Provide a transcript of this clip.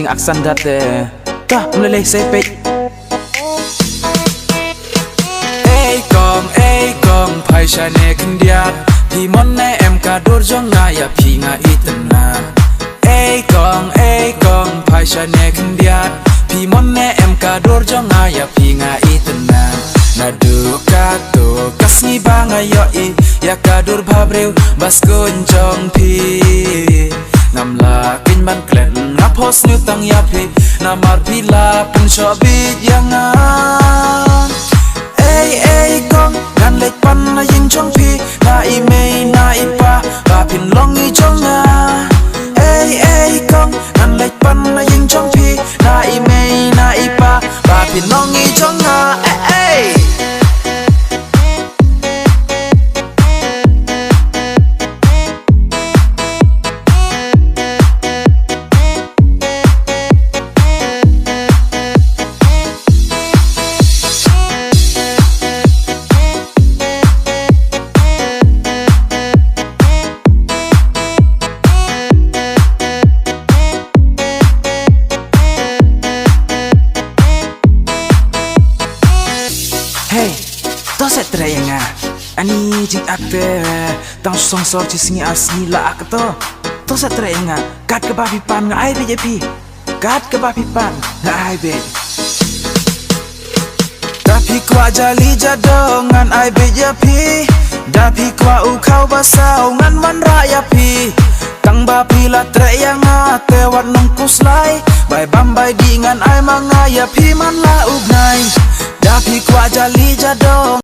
jing aksan date ta mulai sepek kong phai shane khndiat phi mon ne em ka dor jonga ya phi nga itna kong phai shane khndiat phi mon ne em ka dor jonga ya phi nga itna na du ka to kasni banga yo I ya ka dor bhabreu bas kun jong phi ngam la kin ban klen na pos nu tang ya phi na mar phi la pun sho bi yanga kong ngan lek pan na yin chong phi na I mei na I pa ba phin long I chong na kong ngan lek pan na yin chong phi na I mei na I pa ba phin long I chong na Hey, to set trayanga. Ani jing akte tang song sor ci singi asni la ak to set trayanga. Kat ke babi pan nga ai be pi. Kat ke babi pan nga ai be. Tapi kwa jali jadongan ai be pi. Tapi kwa u khau basau ngan man raya pi. Tang babi la trayanga te wat nong kuslai. Bai bambai di ngan ai manga ya pi man la ugnai. Tapi kwa jali jadong